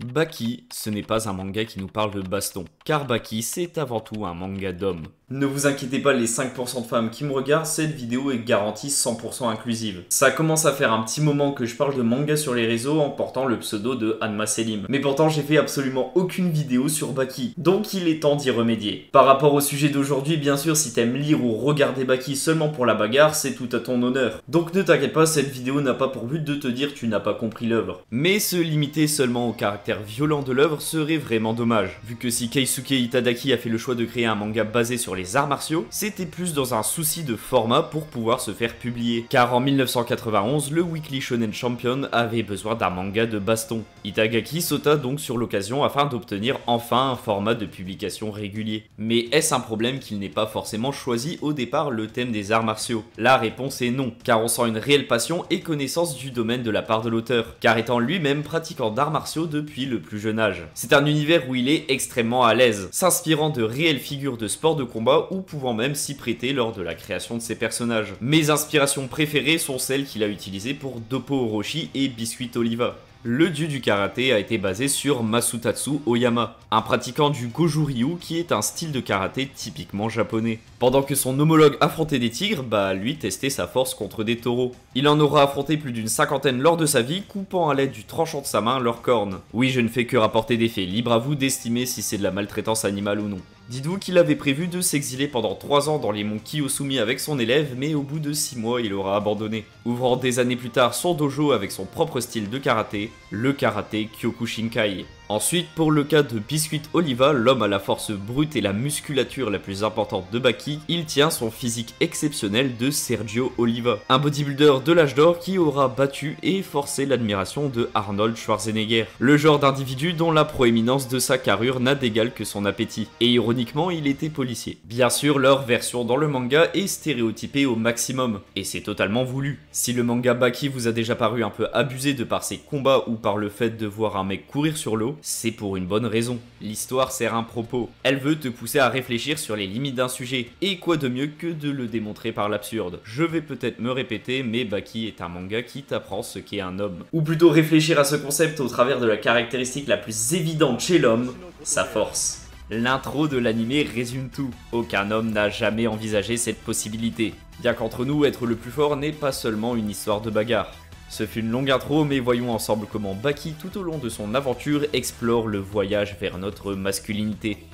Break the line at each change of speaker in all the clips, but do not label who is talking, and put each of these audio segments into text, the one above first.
Baki, ce n'est pas un manga qui nous parle de baston, car Baki c'est avant tout un manga d'hommes. Ne vous inquiétez pas les 5% de femmes qui me regardent, cette vidéo est garantie 100% inclusive. Ça commence à faire un petit moment que je parle de manga sur les réseaux en portant le pseudo de Hanma Selim. Mais pourtant j'ai fait absolument aucune vidéo sur Baki, donc il est temps d'y remédier. Par rapport au sujet d'aujourd'hui, bien sûr si t'aimes lire ou regarder Baki seulement pour la bagarre, c'est tout à ton honneur. Donc ne t'inquiète pas, cette vidéo n'a pas pour but de te dire tu n'as pas compris l'œuvre. Mais se limiter seulement au caractère violent de l'œuvre serait vraiment dommage, vu que si Keisuke Itadaki a fait le choix de créer un manga basé sur les arts martiaux, c'était plus dans un souci de format pour pouvoir se faire publier. Car en 1991, le Weekly Shonen Champion avait besoin d'un manga de baston. Itagaki sauta donc sur l'occasion afin d'obtenir enfin un format de publication régulier. Mais est-ce un problème qu'il n'ait pas forcément choisi au départ le thème des arts martiaux? La réponse est non, car on sent une réelle passion et connaissance du domaine de la part de l'auteur, car étant lui-même pratiquant d'arts martiaux depuis le plus jeune âge. C'est un univers où il est extrêmement à l'aise, s'inspirant de réelles figures de sport de combat ou pouvant même s'y prêter lors de la création de ses personnages. Mes inspirations préférées sont celles qu'il a utilisées pour Doppo Orochi et Biscuit Oliva. Le dieu du karaté a été basé sur Masutatsu Oyama, un pratiquant du Goju-Ryu qui est un style de karaté typiquement japonais. Pendant que son homologue affrontait des tigres, lui testait sa force contre des taureaux. Il en aura affronté plus d'une cinquantaine lors de sa vie, coupant à l'aide du tranchant de sa main leurs cornes. Oui, je ne fais que rapporter des faits, libre à vous d'estimer si c'est de la maltraitance animale ou non. Dites-vous qu'il avait prévu de s'exiler pendant 3 ans dans les monts Kiyosumi avec son élève, mais au bout de 6 mois, il aura abandonné. Ouvrant des années plus tard son dojo avec son propre style de karaté, le karaté Kyokushinkai. Ensuite, pour le cas de Biscuit Oliva, l'homme à la force brute et la musculature la plus importante de Baki, il tient son physique exceptionnel de Sergio Oliva, un bodybuilder de l'âge d'or qui aura battu et forcé l'admiration de Arnold Schwarzenegger, le genre d'individu dont la proéminence de sa carrure n'a d'égal que son appétit. Et ironiquement, il était policier. Bien sûr, leur version dans le manga est stéréotypée au maximum, et c'est totalement voulu. Si le manga Baki vous a déjà paru un peu abusé de par ses combats ou par le fait de voir un mec courir sur l'eau, c'est pour une bonne raison. L'histoire sert un propos. Elle veut te pousser à réfléchir sur les limites d'un sujet. Et quoi de mieux que de le démontrer par l'absurde? Je vais peut-être me répéter, mais Baki est un manga qui t'apprend ce qu'est un homme. Ou plutôt réfléchir à ce concept au travers de la caractéristique la plus évidente chez l'homme, sa force. L'intro de l'anime résume tout. Aucun homme n'a jamais envisagé cette possibilité. Bien qu'entre nous, être le plus fort n'est pas seulement une histoire de bagarre. Ce fut une longue intro, mais voyons ensemble comment Baki, tout au long de son aventure, explore le voyage vers notre masculinité.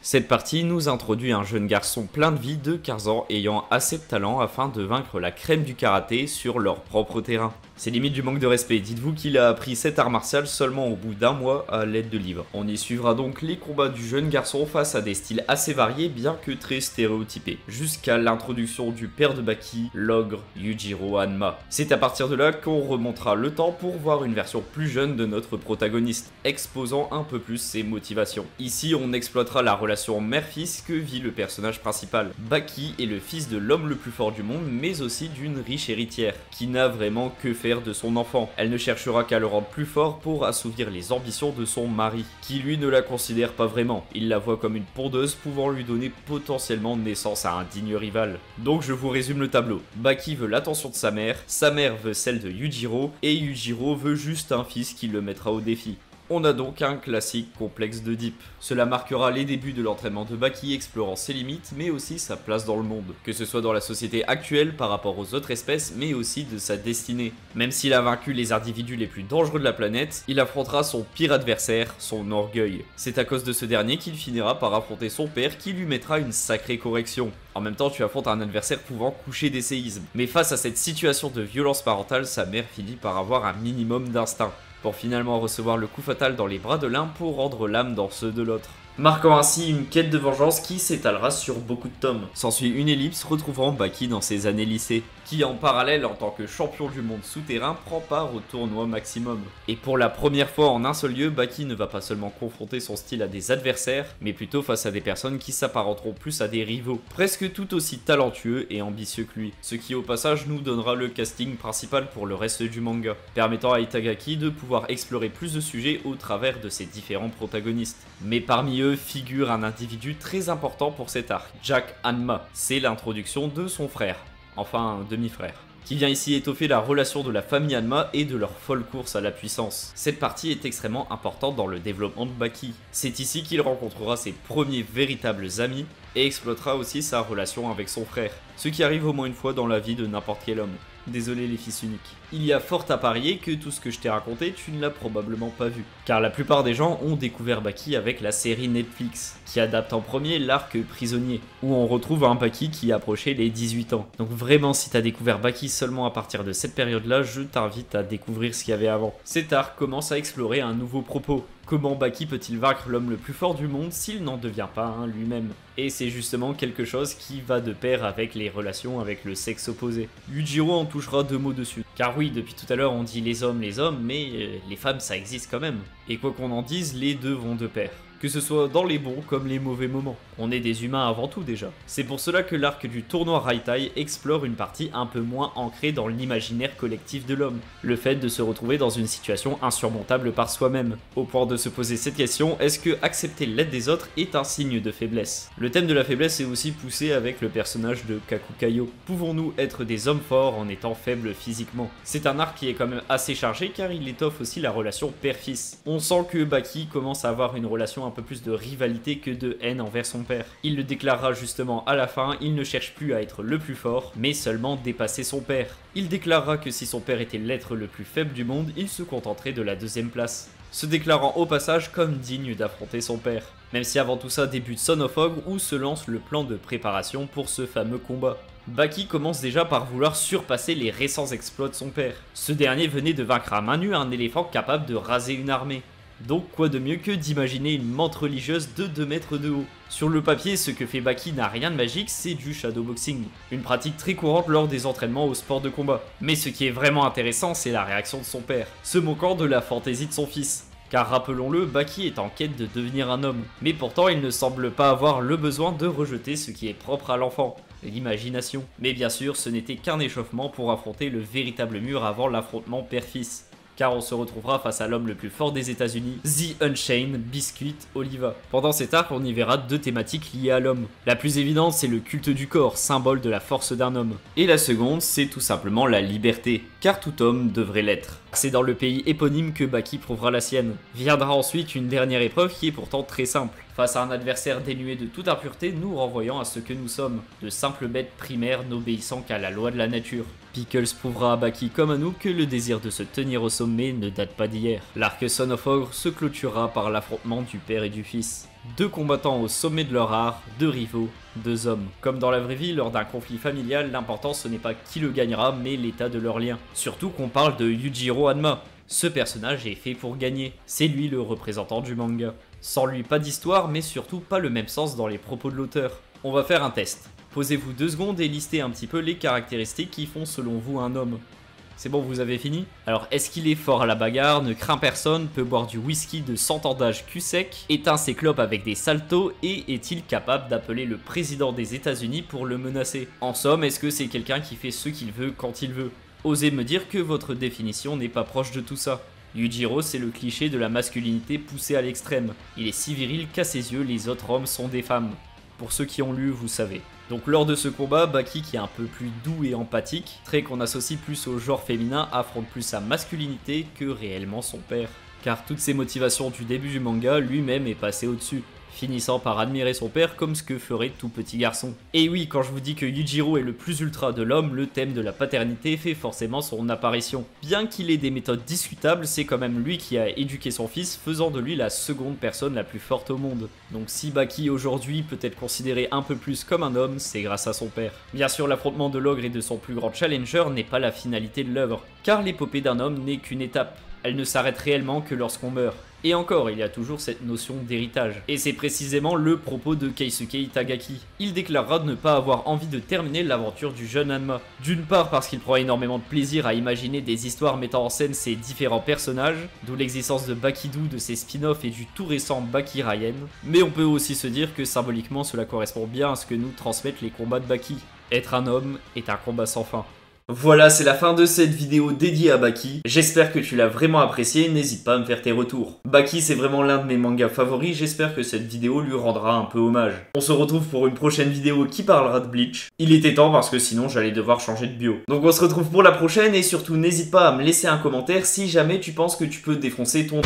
Cette partie nous introduit un jeune garçon plein de vie de 15 ans ayant assez de talent afin de vaincre la crème du karaté sur leur propre terrain. C'est limite du manque de respect, dites-vous qu'il a appris cet art martial seulement au bout d'un mois à l'aide de livres. On y suivra donc les combats du jeune garçon face à des styles assez variés bien que très stéréotypés, jusqu'à l'introduction du père de Baki, l'ogre Yujiro Hanma. C'est à partir de là qu'on remontera le temps pour voir une version plus jeune de notre protagoniste, exposant un peu plus ses motivations. Ici on exploitera la relation mère-fils que vit le personnage principal. Baki est le fils de l'homme le plus fort du monde, mais aussi d'une riche héritière, qui n'a vraiment que faire de son enfant. Elle ne cherchera qu'à le rendre plus fort pour assouvir les ambitions de son mari, qui lui ne la considère pas vraiment. Il la voit comme une pondeuse pouvant lui donner potentiellement naissance à un digne rival. Donc je vous résume le tableau. Baki veut l'attention de sa mère veut celle de Yujiro, et Yujiro veut juste un fils qui le mettra au défi. On a donc un classique complexe d'Oedipe. Cela marquera les débuts de l'entraînement de Baki explorant ses limites mais aussi sa place dans le monde. Que ce soit dans la société actuelle par rapport aux autres espèces mais aussi de sa destinée. Même s'il a vaincu les individus les plus dangereux de la planète, il affrontera son pire adversaire, son orgueil. C'est à cause de ce dernier qu'il finira par affronter son père qui lui mettra une sacrée correction. En même temps, tu affrontes un adversaire pouvant coucher des séismes. Mais face à cette situation de violence parentale, sa mère finit par avoir un minimum d'instinct, pour finalement recevoir le coup fatal dans les bras de l'un pour rendre l'âme dans ceux de l'autre. Marquant ainsi une quête de vengeance qui s'étalera sur beaucoup de tomes. S'ensuit une ellipse retrouvant Baki dans ses années lycée, qui en parallèle en tant que champion du monde souterrain prend part au tournoi maximum. Et pour la première fois en un seul lieu, Baki ne va pas seulement confronter son style à des adversaires, mais plutôt face à des personnes qui s'apparenteront plus à des rivaux, presque tout aussi talentueux et ambitieux que lui. Ce qui au passage nous donnera le casting principal pour le reste du manga, permettant à Itagaki de pouvoir explorer plus de sujets au travers de ses différents protagonistes. Mais parmi eux figure un individu très important pour cet arc, Jack Hanma. C'est l'introduction de son frère. Enfin un demi-frère. qui vient ici étoffer la relation de la famille Hanma et de leur folle course à la puissance. Cette partie est extrêmement importante dans le développement de Baki. C'est ici qu'il rencontrera ses premiers véritables amis et exploitera aussi sa relation avec son frère, ce qui arrive au moins une fois dans la vie de n'importe quel homme. Désolé les fils uniques. Il y a fort à parier que tout ce que je t'ai raconté, tu ne l'as probablement pas vu. Car la plupart des gens ont découvert Baki avec la série Netflix, qui adapte en premier l'arc Prisonnier, où on retrouve un Baki qui approchait les 18 ans. Donc vraiment, si t'as découvert Baki seulement à partir de cette période-là, je t'invite à découvrir ce qu'il y avait avant. Cet arc commence à explorer un nouveau propos. Comment Baki peut-il vaincre l'homme le plus fort du monde s'il n'en devient pas un lui-même? Et c'est justement quelque chose qui va de pair avec les relations avec le sexe opposé. Yujiro en touchera deux mots dessus. Car oui, depuis tout à l'heure on dit les hommes, mais les femmes ça existe quand même. Et quoi qu'on en dise, les deux vont de pair. Que ce soit dans les bons comme les mauvais moments. On est des humains avant tout déjà. C'est pour cela que l'arc du tournoi Raitai explore une partie un peu moins ancrée dans l'imaginaire collectif de l'homme. Le fait de se retrouver dans une situation insurmontable par soi-même. Au point de se poser cette question, est-ce que accepter l'aide des autres est un signe de faiblesse? Le thème de la faiblesse est aussi poussé avec le personnage de Kakukayo. Pouvons-nous être des hommes forts en étant faibles physiquement? C'est un arc qui est quand même assez chargé car il étoffe aussi la relation père-fils. On sent que Baki commence à avoir une relation un peu plus de rivalité que de haine envers son père. Il le déclarera justement à la fin, il ne cherche plus à être le plus fort, mais seulement dépasser son père. Il déclarera que si son père était l'être le plus faible du monde, il se contenterait de la deuxième place, se déclarant au passage comme digne d'affronter son père. Même si avant tout ça débute Son of Ogre où se lance le plan de préparation pour ce fameux combat. Baki commence déjà par vouloir surpasser les récents exploits de son père. Ce dernier venait de vaincre à main nue un éléphant capable de raser une armée. Donc quoi de mieux que d'imaginer une menthe religieuse de 2 mètres de haut. Sur le papier, ce que fait Baki n'a rien de magique, c'est du shadowboxing, une pratique très courante lors des entraînements au sport de combat. Mais ce qui est vraiment intéressant, c'est la réaction de son père, se moquant de la fantaisie de son fils. Car rappelons-le, Baki est en quête de devenir un homme, mais pourtant il ne semble pas avoir le besoin de rejeter ce qui est propre à l'enfant, l'imagination. Mais bien sûr, ce n'était qu'un échauffement pour affronter le véritable mur avant l'affrontement père-fils. Car on se retrouvera face à l'homme le plus fort des États-Unis, The Unchained Biscuit Oliva. Pendant cet arc, on y verra deux thématiques liées à l'homme. La plus évidente, c'est le culte du corps, symbole de la force d'un homme. Et la seconde, c'est tout simplement la liberté, car tout homme devrait l'être. C'est dans le pays éponyme que Baki prouvera la sienne. Viendra ensuite une dernière épreuve qui est pourtant très simple. Face à un adversaire dénué de toute impureté, nous renvoyant à ce que nous sommes, de simples bêtes primaires n'obéissant qu'à la loi de la nature. Pickles prouvera à Baki comme à nous que le désir de se tenir au sommet ne date pas d'hier. L'arc Son of Ogre se clôturera par l'affrontement du père et du fils. Deux combattants au sommet de leur art, deux rivaux, deux hommes. Comme dans la vraie vie, lors d'un conflit familial, l'important ce n'est pas qui le gagnera, mais l'état de leur lien. Surtout qu'on parle de Yujiro Hanma. Ce personnage est fait pour gagner, c'est lui le représentant du manga. Sans lui, pas d'histoire, mais surtout pas le même sens dans les propos de l'auteur. On va faire un test. Posez-vous 2 secondes et listez un petit peu les caractéristiques qui font selon vous un homme. C'est bon, vous avez fini? Alors, est-ce qu'il est fort à la bagarre, ne craint personne, peut boire du whisky de 100 ans d'âge cul sec, éteint ses clopes avec des saltos et est-il capable d'appeler le président des États-Unis pour le menacer? En somme, est-ce que c'est quelqu'un qui fait ce qu'il veut quand il veut? Osez me dire que votre définition n'est pas proche de tout ça. Yujiro, c'est le cliché de la masculinité poussée à l'extrême. Il est si viril qu'à ses yeux, les autres hommes sont des femmes. Pour ceux qui ont lu, vous savez. Donc lors de ce combat, Baki, qui est un peu plus doux et empathique, trait qu'on associe plus au genre féminin, affronte plus sa masculinité que réellement son père. Car toutes ses motivations du début du manga, lui-même est passé au-dessus, finissant par admirer son père comme ce que ferait tout petit garçon. Et oui, quand je vous dis que Yujiro est le plus ultra de l'homme, le thème de la paternité fait forcément son apparition. Bien qu'il ait des méthodes discutables, c'est quand même lui qui a éduqué son fils, faisant de lui la seconde personne la plus forte au monde. Donc si Baki aujourd'hui peut être considéré un peu plus comme un homme, c'est grâce à son père. Bien sûr, l'affrontement de l'ogre et de son plus grand challenger n'est pas la finalité de l'œuvre, car l'épopée d'un homme n'est qu'une étape. Elle ne s'arrête réellement que lorsqu'on meurt. Et encore, il y a toujours cette notion d'héritage. Et c'est précisément le propos de Keisuke Itagaki. Il déclarera de ne pas avoir envie de terminer l'aventure du jeune Hanma. D'une part parce qu'il prend énormément de plaisir à imaginer des histoires mettant en scène ses différents personnages, d'où l'existence de Bakidou, de ses spin-offs et du tout récent Baki Rayen. Mais on peut aussi se dire que symboliquement cela correspond bien à ce que nous transmettent les combats de Baki. Être un homme est un combat sans fin. Voilà, c'est la fin de cette vidéo dédiée à Baki. J'espère que tu l'as vraiment apprécié, n'hésite pas à me faire tes retours. Baki, c'est vraiment l'un de mes mangas favoris, j'espère que cette vidéo lui rendra un peu hommage. On se retrouve pour une prochaine vidéo qui parlera de Bleach. Il était temps parce que sinon j'allais devoir changer de bio. Donc on se retrouve pour la prochaine et surtout n'hésite pas à me laisser un commentaire si jamais tu penses que tu peux défoncer ton...